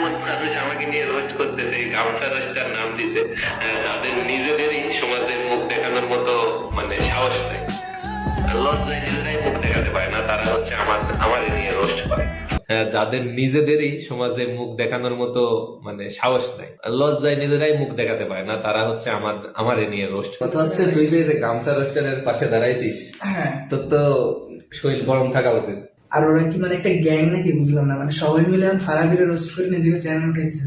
এমন মানুষ আমাকে নিয়ে রোস্ট করতেছে, গামছা রোস্টার নাম দিছে, যাদের নিজেদেরই সমাজে মুখ দেখানোর মতো মানে সাহস নেই, লজ্জায় নিজেরাই মুখ দেখাতে পারে না, তারা হচ্ছে আমাদের নিয়ে রোস্ট করে। যাদের নিজেদেরই সমাজে মুখ দেখানোর মতো মানে সাহস নাই, লজ্জায় নিজেরাই মুখ দেখাতে পারে না, তারা হচ্ছে আমারে নিয়ে রোস্ট। কথা হচ্ছে তুই যে গামছা রোস্টারের পাশে দাঁড়াইছিস, তোর তো শরীর গরম থাকা উচিত। আর ওরা কি মানে একটা গ্যাং নাকি বুঝলাম না, মানে সবাই মিলে ফারাবিরে রোস্ট করে নিজেকে চ্যানেল উঠেছে।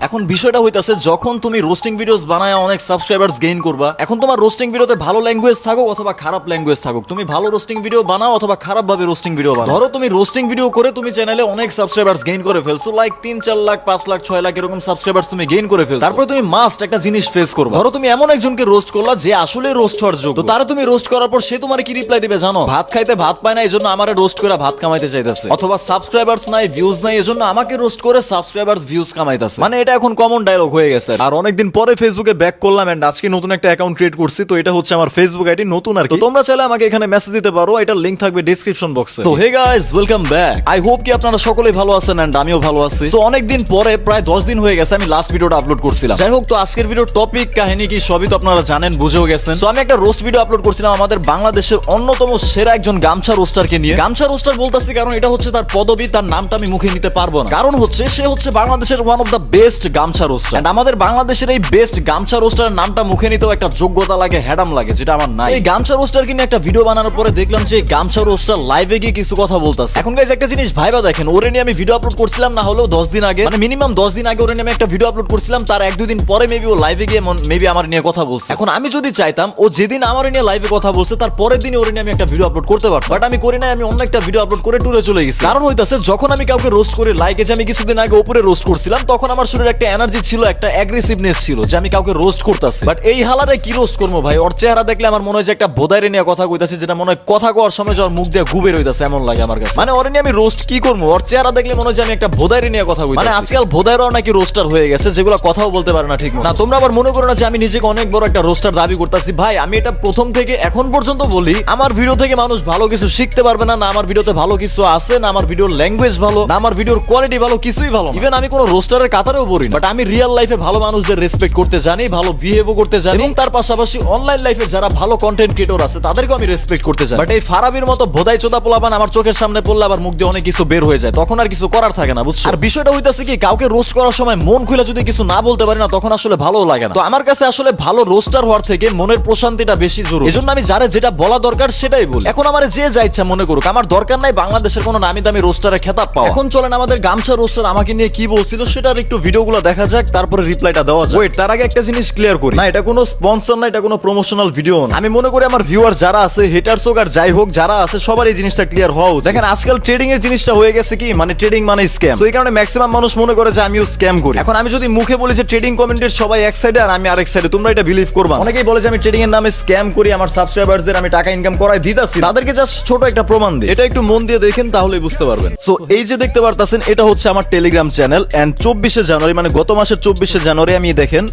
এখন বিষয়টা হইতাছে যখন তুমি রোস্টিং ভিডিওস বানায় অনেক সাবস্ক্রাইবার্স গেইন করবা, এখন তোমার রোস্টিং ভিডিওতে ভালো ল্যাঙ্গুয়েজ থাকুক অথবা খারাপ ল্যাঙ্গুয়েজ থাকুক, তুমি ভালো রোস্টিং ভিডিও বানাও অথবা খারাপ ভাবে রোস্টিং ভিডিও বানাও। ধরো তুমি রোস্টিং ভিডিও করে তুমি চ্যানেলে অনেক সাবস্ক্রাইবার্স গেইন করে ফেলছো, লাইক 3-4 লাখ 5 লাখ 6 লাখ এরকম সাবস্ক্রাইবার্স তুমি গেইন করে ফেলছো। তারপরে তুমি মাস্ট একটা জিনিস ফেস করবে, ধরো তুমি এমন একজনকে রোস্ট করলা যে আসলে রোস্ট হওয়ার যোগ্য, তো তারা তুমি রোস্ট করার পর সে তোমার কি রিপ্লাই দিবে জানো? ভাত খাইতে ভাত পায় না এজন্য আমারে রোস্ট করে ভাত কামাইতে চাইতেছে, অথবা সাবস্ক্রাইবার্স নাই ভিউজ নাই এজন্য আমাকে রোস্ট করে সাবস্ক্রাইবার্স ভিউজ কামাইতেছে। মানে এটা এখন কমন ডায়লগ হয়ে গেছে। আর অনেকদিন পরে ফেসবুকে ব্যাক করলাম এন্ড আজকে নতুন একটা অ্যাকাউন্ট ক্রিয়েট করছি, তো এটা হচ্ছে আমার ফেসবুক আইডি নতুন আর কি। তোমরা চাইলে আমাকে এখানে মেসেজ দিতে পারো, এটার লিংক থাকবে ডেসক্রিপশন বক্সে। তো hey guys, welcome back. I hope কি আপনারা সকলেই ভালো আছেন এন্ড আমিও ভালো আছি। তো অনেকদিন পরে প্রায় 10 দিন হয়ে গেছে আমি লাস্ট ভিডিওটা আপলোড করছিলাম। যাই হোক, তো আজকের ভিডিওর টপিক কাহিনী কি সবই তো আপনারা জানেন, বুঝেও গেছেন। তো আমি একটা রোস্ট ভিডিও আপলোড করছিলাম আমাদের বাংলাদেশের অন্যতম সেরা একজন গামছা রোস্টারকে নিয়ে। গামছা রোস্টার বলতেছি কারণ এটা হচ্ছে তার পদবি, তার নামটা আমি মুখে নিতে পারবো না, কারণ হচ্ছে সে হচ্ছে বাংলাদেশের ওয়ান অফ দ্য বেস্ট গামছা রোস্টার। এন্ড আমাদের বাংলাদেশের এই বেস্ট গামছা রোস্টারের নামটা মুখে নিতেও একটা যোগ্যতা লাগে, হ্যাডাম লাগে, যেটা আমার নাই। এই গামছা রোস্টারকে নিয়ে একটা ভিডিও বানানোর পরে দেখলাম যে গামছা রোস্টার লাইভে গিয়ে কিছু কথা বলতেছে। এখন গাইস একটা জিনিস ভাইবা দেখেন, ওরে নিয়ে আমি ভিডিও আপলোড করছিলাম না হলেও 10 দিন আগে, মানে মিনিমাম 10 দিন আগে ওরে নিয়ে আমি একটা ভিডিও আপলোড করছিলাম, তার 1-2 দিন পরে মেবি ও লাইভে গিয়ে মেবি আমার নিয়ে কথা বলছে। এখন আমি যদি চাইতাম ও যেদিন আমার নিয়ে লাইভে কথা বলছে তার পরের দিনই ওরে নিয়ে আমি একটা ভিডিও আপলোড করতে পারতাম, বাট আমি করি না, আমি অন্য একটা ভিডিও আপলোড করে টুরে চলে গেছি। কারণ হইতাছে যখন আমি কাউকে রোস্ট করি, লাইকে যে আমি কিছুদিন আগে উপরে রোস্ট করছিলাম, তখন আমার শরীরে একটা এনার্জি ছিল, একটা অ্যাগ্রেসিভনেস ছিল যে আমি কাউকে রোস্ট করতেছি। বাট এই হালারে কি রোস্ট করবো ভাই, ওর চেহারা দেখলে আমার মনে হয় যে একটা বোদাইরে নিয়ে কথা কইতাছি, যেটা মনে হয় কথা কওয়ার সময় যার মুখ দিয়ে গুবে রইতাছে এমন লাগে আমার কাছে। মানে ওরে নিয়ে আমি রোস্ট কি করবো, ওর চেহারা দেখলে মনে হয় যে আমি একটা বোদাইরে নিয়ে কথা কইতাছি। মানে আজকাল বোদাইরাও নাকি রোস্টার হয়ে গেছে, যেগুলো কথাও বলতে পারে না ঠিক না। তোমরা আবার মনে করো না যে আমি নিজেকে অনেক বড় একটা রোস্টার দাবি করতেছি। ভাই আমি এটা প্রথম থেকে এখন পর্যন্ত বলি, আমার ভিডিও থেকে মানুষ ভালো কিছু শিখতে পারবে না, না আমার ভিডিওতে ভালো কিছু আছে, না আমার ভিডিওর ল্যাঙ্গুয়েজ ভালো, না আমার ভিডিওর কোয়ালিটি ভালো, কিছুই ভালো না। ইভেন আমি কোনো রোস্টারের কাতারেও পড়ি না, বাট আমি রিয়েল লাইফে ভালো মানুষদের রেসপেক্ট করতে জানি, ভালো বিহেভও করতে জানি, এবং তার পাশাপাশি অনলাইন লাইফে যারা ভালো কন্টেন্ট ক্রিয়েটর আছে তাদেরকেও আমি রেসপেক্ট করতে জানি। বাট এই ফারাবির মতো ভোদাই চোদা পোলাপান আমার চোখের সামনে পড়লে আবার মুখ দিয়ে অনেক কিছু বের হয়ে যায়, তখন আর কিছু করার থাকে না, বুঝছো? আর বিষয়টা হইতাছে কি, কাউকে রোস্ট করার সময় মন খুলে যদি কিছু না বলতে পারি না, তখন আসলে ভালো লাগে না। তো আমার কাছে আসলে ভালো রোস্টার হওয়ার থেকে মনের প্রশান্তিটা বেশি জরুরি, এজন্য আমি যারা যেটা বলা দরকার সেটাই বলি। এখন আমার যে যা ইচ্ছা মনে করুক, আমার দরকার নাই বাংলাদেশের কোনো নামি দামি রোস্টারের খেতাব পাওয়া। এখন চলেন আমাদের গামছা রোস্টার আমাকে নিয়ে কি বলছিল সেটার একটু ভিডিওগুলো দেখা যাক, তারপরে রিপ্লাইটা দেওয়া যাক। ওয়েট, তার আগে একটা জিনিস ক্লিয়ার করি, না এটা কোনো স্পন্সর না, এটা কোনো প্রমোশনাল ভিডিও না। আমি মনে করি আমার ভিউয়ার যারা আছে, হেটারস হোক আর যাই হোক যারা আছে, সবার এই জিনিসটা ক্লিয়ার হওয়া উচিত। দেখেন আজকাল ট্রেডিং এর জিনিসটা হয়ে গেছে কি, মানে ট্রেডিং মানে স্ক্যাম, তো এই কারণে ম্যাক্সিমাম মানুষ মনে করে যে আমিও স্ক্যাম করি। এখন আমি যদি মুখে বলি যে ট্রেডিং কমিউনিটির সবাই এক সাইডে আর আমি আরেক সাইডে, তোমরা এটা বিলিভ করবা। অনেকেই বলে যে আমি ট্রেডিং এর নামে স্ক্যাম করি, আমার সাবস্ক্রাইবারদের আমি টাকা ইনকাম করাই দিতাছি, তাদেরকে জাস্ট ছোট একটা প্রমাণ দিই। এটা একটু মন দিয়ে দেখেন তাহলেই বুঝতে পারবেন। সো এই যে দেখতে পারতাছেন, এটা হচ্ছে আমার টেলিগ্রাম চ্যানেল, এন্ড 24শে জানুয়ারি মানে গত মাসের 24শে জানুয়ারি আমি দেখেন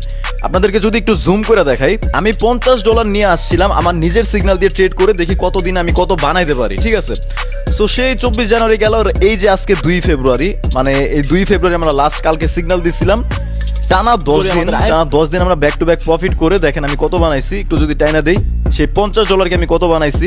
আপনাদেরকে যদি একটু জুম করে দেখাই, আমি $50 নিয়ে আসছিলাম আমার নিজের সিগন্যাল দিয়ে ট্রেড করে, দেখি কতদিন আমি কত বানাইতে পারি, ঠিক আছে? সো সেই 24 জানুয়ারি গেল, এই যে আজকে 2 ফেব্রুয়ারি, মানে এই 2 ফেব্রুয়ারি আমরা লাস্ট কালকে সিগন্যাল দিছিলাম, টানা 10 দিন আমরা ব্যাক টু ব্যাক প্রফিট করে দেখেন আমি কত বানাইছি। একটু যদি টাইনা দেই, সেই $50 আমি কত বানাইছি,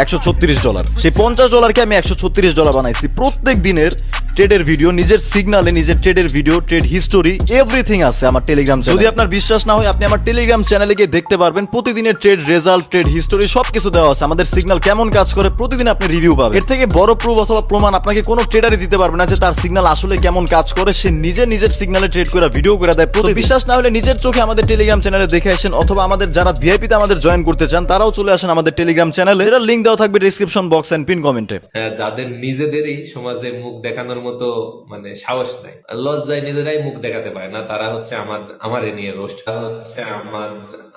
$136। সেই $50 আমি $136 বানাইছি। প্রত্যেক দিনের ট্রেডের ভিডিও, নিজের সিগনালে নিজের ট্রেডের ভিডিও, ট্রেড হিস্টোরি, এভরিথিং আছে আমার টেলিগ্রাম চ্যানেলে। যদি আপনার বিশ্বাস না হয় আপনি আমার টেলিগ্রাম চ্যানেলে গিয়ে দেখতে পারবেন, প্রতিদিনের ট্রেড রেজাল্ট, ট্রেড হিস্টোরি সবকিছু দেওয়া আছে। আমাদের সিগন্যাল কেমন কাজ করে প্রতিদিন আপনি রিভিউ পাবেন। এর থেকে বড় প্রুফ অথবা প্রমাণ আপনাকে কোনো ট্রেডারই দিতে পারবে না যে তার সিগন্যাল আসলে কেমন কাজ করে। সে নিজের সিগন্যালে ট্রেড করে ভিডিও করে দেয়। বিশ্বাস না হলে নিজের চোখে আমাদের টেলিগ্রাম চ্যানেলে দেখে আসেন, অথবা আমাদের যারা ভিআইপি তে আমাদের জয়েন করতে চান তারাও চলে আসেন আমাদের টেলিগ্রাম চ্যানেলে, এর লিংক দেওয়া থাকবে ডেসক্রিপশন বক্স এন্ড পিন কমেন্টে। যাদের নিজেদেরই সমাজে মুখ দেখানোর মতো মানে সাহস নাই, লজ্জায় নিজেরাই মুখ দেখাতে পারে না। তারা হচ্ছে আমারে নিয়ে রোস্ট,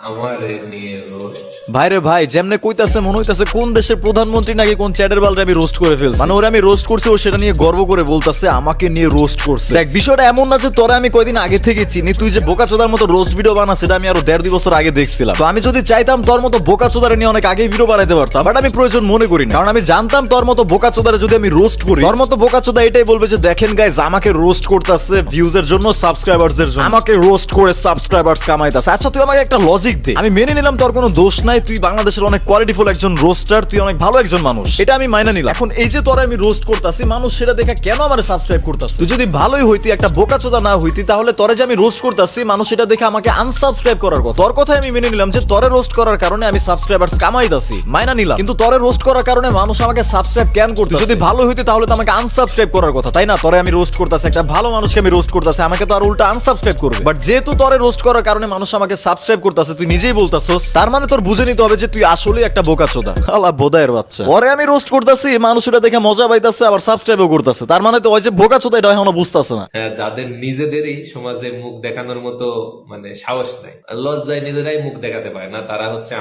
আমারে নিয়ে রোস্ট। ভাইরে ভাই, যেমনে কইতাছে মনে হইতাছে কোন দেশের প্রধানমন্ত্রী নাকি কোন চ্যাটের বালরে আমি রোস্ট করে ফেলছি। মানে ওরে আমি রোস্ট করছি, ও সেটা নিয়ে গর্ব করে বলতাছে আমাকে নিয়ে রোস্ট করছে। দেখ বিষয়টা এমন না যে তোরা আমি কয়দিন আগে থেকে চিনি, তুই যে বোকাচোদার মতো রোস্ট ভিডিও বানাস সেটা আমি আরো 1.5-2 বছর আগে দেখছিলাম। তো আমি যদি চাইতাম তোর মতো বোকাচোদারে নিয়ে অনেক আগে ভিডিও বানাইতে পারতাম, বাট আমি প্রয়োজন মনে করি না, কারণ আমি জানতাম তোর মতো বোকাচোদারে যদি আমি রোস্ট করি, তোর মতো বোকাচোদা এটাই বলবে যে দেখেন গাইস আমাকে রোস্ট করতেছে ভিউজের জন্য, সাবস্ক্রাইবারদের জন্য, আমাকে রোস্ট করে সাবস্ক্রাইবার্স কামাইতাছে। আচ্ছা তুই আমাকে একটা লজিক দে, আমি মেনে নিলাম তোর কোনো দোষ নাই, তুই বাংলাদেশের অনেক কোয়ালিটিফুল একজন রোস্টার, তুই অনেক ভালো একজন মানুষ, এটা আমি মাইনা নিলাম। এখন এই যে তোরা আমি রোস্ট করতাছি, মানুষ সেটা দেখে কেন আমারে সাবস্ক্রাইব করতাছে? তুই যদি ভালোই হইতি, একটা বোকাচোদা না হইতি, তাহলে তোরে যে আমি রোস্ট করতাছি মানুষ এটা দেখে আমাকে আনসাবস্ক্রাইব করার কথা। তোর কথাই আমি মেনে নিলাম যে তোরে রোস্ট করার কারণে আমি সাবস্ক্রাইবার্স কামাইতাছি, মাইনা নিলাম। কিন্তু তোরে রোস্ট করার কারণে মানুষ আমাকে সাবস্ক্রাইব কেন করতেছে? যদি ভালো হইতি তাহলে তো আমাকে আনসাবস্ক্রাইব করার কথা, তাই না? তোরে আমি রোস্ট করতাছি, একটা ভালো মানুষকে আমি রোস্ট করতাছি, আমাকে তো আর উল্টা আনসাবস্ক্রাইব করবে। বাট যেহেতু তোরে রোস্ট করার কারণে মানুষ আমাকে সাবস্ক্রাইব করতেছে, তুই নিজেই বলতাছস, তার মানে তোর বুঝে নিতে হবে যে তুই আসলে একটা বোকাচোদা। আলা বোদায়ের বাচ্চা, ওরে আমি রোস্ট করতেছি, মানুষ এটা দেখে মজা পাইতাছে, আবার সাবস্ক্রাইবও করতেছে, তার মানে তো ওই যে বোকাচোদা এটা এখনো বুঝতাছে না। হ্যাঁ, যাদের নিজেদেরই সমাজে মুখ দেখানোর মতো মানে সাহস নাই, লজ্জায় নিজেরাই মুখ দেখাতে পারে না, তারা হচ্ছে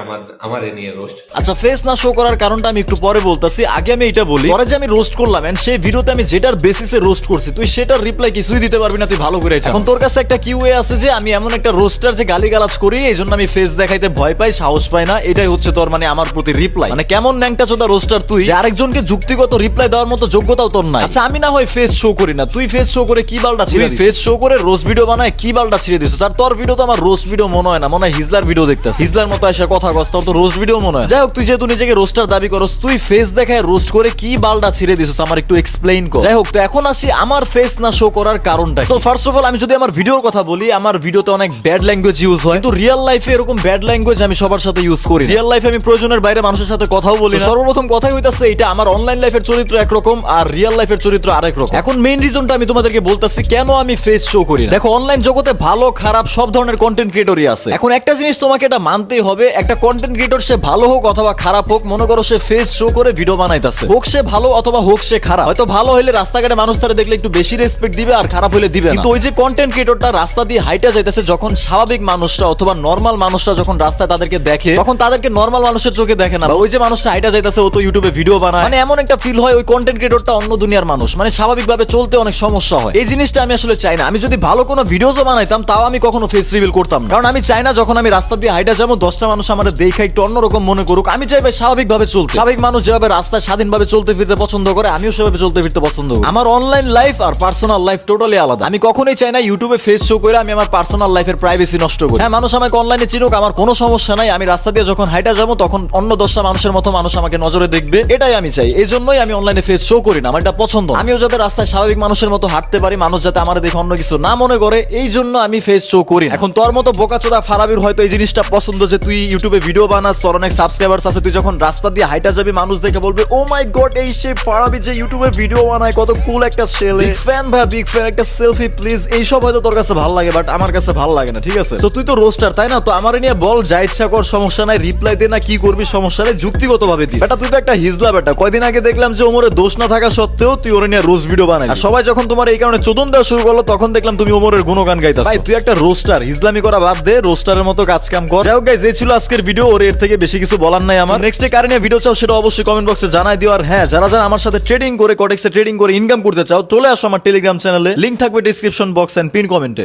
আমারে নিয়ে রোস্ট। আচ্ছা ফেস না শো করার কারণটা আমি একটু পরে বলতাছি, আগে আমি এটা বলি, তোরে যে আমি রোস্ট করলাম এন্ড সেই ভিডিওতে আমি যেটার বেসিসে রোস্ট করছি, তুই সেটার রিপ্লাই কিছুই দিতে পারবি না, তুই ভালো করে জানিস। এখন তোর কাছে একটা কিউএ আছে যে আমি এমন একটা রোস্টার যে গালিগালাজ করি, এইজন্য আমি ফেস দেখাইতে ভয় পাই, সাহস পাই না, এটাই হচ্ছে তোর মানে আমার প্রতি রিপ্লাই। মানে কেমন ন্যাংটা চোদা রোস্টার তুই যে আরেকজনকে যুক্তিগত রিপ্লাই দেওয়ার মতো যোগ্যতাও তোর নাই। আচ্ছা আমি না হয় ফেস শো করি না, তুই ফেস শো করে কি বালটা ছিড়ে দিছিস? ফেস শো করে রোস্ট ভিডিও বানায় কি বালটা ছিড়ে দিছিস? আর তোর ভিডিও তো আমার রোস্ট ভিডিও মনে হয় না, মনে হয় হিজলার ভিডিও দেখতাছিস, হিজলার মতো এসে কথা কস, তোর তো রোস্ট ভিডিও মনে হয়। যাই হোক, তুই যেহেতু নিজেকে রোস্টার দাবি করস, তুই ফেস দেখায় রোস্ট করে কি বালটা ছিড়ে দিছিস আমার একটু এক্সপ্লেইন কর। যাই হোক, তো এখন আসি আমার ফেস না শো করার কারণটা। তো ফার্স্ট অফ অল আমি যদি আমার ভিডিওর কথা বলি, আমার ভিডিওতে অনেক ব্যাড ল্যাঙ্গুয়েজ ইউজ হয়, কিন্তু রিয়েল লাইফে এরকম ব্যাড ল্যাঙ্গুয়েজ আমি সবার সাথে ইউজ করি। রিয়েল লাইফে আমি প্রয়োজনের বাইরে মানুষের সাথে কথাও বলি না। সর্বপ্রথম কথাই হইতাছে এটা, আমার অনলাইন লাইফের চরিত্র একরকম আর রিয়েল লাইফের চরিত্র আরেক রকম। এখন মেইন রিজনটা আমি তোমাদেরকে বলতাছি কেন আমি ফেস শো করি না। দেখো, অনলাইন জগতে ভালো খারাপ সব ধরনের কন্টেন্ট ক্রিয়েটরই আছে। এখন একটা জিনিস তোমাকে এটা মানতেই হবে, একটা কন্টেন্ট ক্রিয়েটর সে ভালো হোক অথবা খারাপ হোক, মনে করো সে ফেস শো করে ভিডিও বানাইতাছে, হোক সে ভালো অথবা হোক সে খারাপ। হয়তো ভালো হইলে রাস্তাঘাটে মানুষ তারা দেখলে একটু বেশি রেসপেক্ট দিবে, আর খারাপ হইলে দিবে না। কিন্তু ওই যে কন্টেন্ট ক্রিয়েটরটা রাস্তা দিয়ে হাইটা যাইতেছে, যখন স্বাভাবিক মানুষরা অথবা নরমাল মানুষরা যখন রাস্তায় তাদেরকে দেখে, তখন তাদেরকে নরমাল মানুষের চোখে দেখে না। ওই যে মানুষটা হাইটা যাইতেছে, ও তো ইউটিউবে ভিডিও বানায়, মানে এমন একটা ফিল হয় ওই কন্টেন্ট ক্রিয়েটরটা অন্য দুনিয়ার মানুষ, মানে স্বাভাবিকভাবে চলতে অনেক সমস্যা হয়। এই জিনিসটা আমি আসলে চাই না। আমি যদি ভালো কোনো ভিডিওও বানাইতাম তাও আমি কখনো ফেস রিভিল করতাম না, কারণ আমি চাই না যখন আমি রাস্তা দিয়ে হাইটা যাবো 10টা মানুষ আমার দেখে একটু অন্যরকম মনে করুক। আমি চাই ভাই স্বাভাবিকভাবে চলতে। স্বাভাবিক মানুষ যেভাবে রাস্তায় স্বাধীনভাবে চলতে ফিরতে পছন্দ করে, আমিও সেভাবে চলতে ফিরতে পছন্দ করি। আমার অনলাইন লাইফ আর পার্সোনাল লাইফ টোটালি আলাদা। আমি কখনোই চাই না ইউটিউবে ফেস শো করে আমি আমার পার্সোনাল লাইফের প্রাইভেসি নষ্ট করি। হ্যাঁ, মানুষ আমাকে অনলাইনে চিনুক, আমার কোনো সমস্যা নাই। আমি রাস্তা দিয়ে যখন হাইটা যাবো তখন অন্য 10টা মানুষের মতো মানুষ আমাকে নজরে দেখবে, এটাই আমি চাই। এই জন্যই আমি অনলাইনে ফেস শো করি না, আমার এটা পছন্দ। আমিও যাতে রাস্তায় স্বাভাবিক মানুষের মতো হাঁটতে পারি, মানুষ যাতে আমার দেখে অন্য কিছু না মনে করে, এই জন্য আমি ফেস শো করি না। এখন তোর মতো বোকাচোদা ফারাবির হয়তো এই জিনিসটা পছন্দ যে তুই ইউটিউবে ভিডিও বানাস, তোর অনেক সাবস্ক্রাইবার্স আছে, তুই যখন রাস্তা দিয়ে হাইটা যাবি মানুষ দেখে বলবে ও মাই গড, এই সে ফারাবি যে ইউটিউবে ভিডিও বানায়, কত কুল একটা ছেলে, বিগ ফ্যান ভাই, বিগ ফ্যান, একটা সেলফি প্লিজ। এইসব হয়তো তোর কাছে ভালো লাগে, বাট আমার কাছে ভালো লাগে না, ঠিক আছে? তো তুই তো রোস্টার, তাই না? তো আমার নিয়ে বল, যা ইচ্ছা কর, সমস্যা নাই, রিপ্লাই দে না কি করবি সমস্যা নাই, যুক্তিগত ভাবে দিস। বেটা তুই তো একটা হিজলা বেটা। কয়দিন আগে দেখলাম যে ওমরের দোষ না থাকা সত্ত্বেও তুই ওরে নিয়ে রোস্ট ভিডিও বানাই, আর সবাই যখন তোমার এই কারণে চোদন দেওয়া শুরু করলো তখন দেখলাম তুমি ওমরের গুণগান গাইতাছ। ভাই তুই একটা রোস্টার, হিজলামি করা বাদ দে, রোস্টারের মতো কাজ কাম কর। যাই হোক গাইস, এই ছিল আজকের ভিডিও, ওর এর থেকে বেশি কিছু বলার নাই আমার। নেক্সট ডে কারণে ভিডিও চাও সেটা অবশ্যই কমেন্ট বক্সে জানাই দিও। আর হ্যাঁ, যারা যারা আমার সাথে ট্রেডিং করে, কটেক্সে ট্রেডিং করে ইনকাম করতে চাও, চলে আসো আমার টেলিগ্রাম চ্যানেলে, লিংক থাকবে ডেসক্রিপশন বক্স এন্ড পিন কমেন্টে।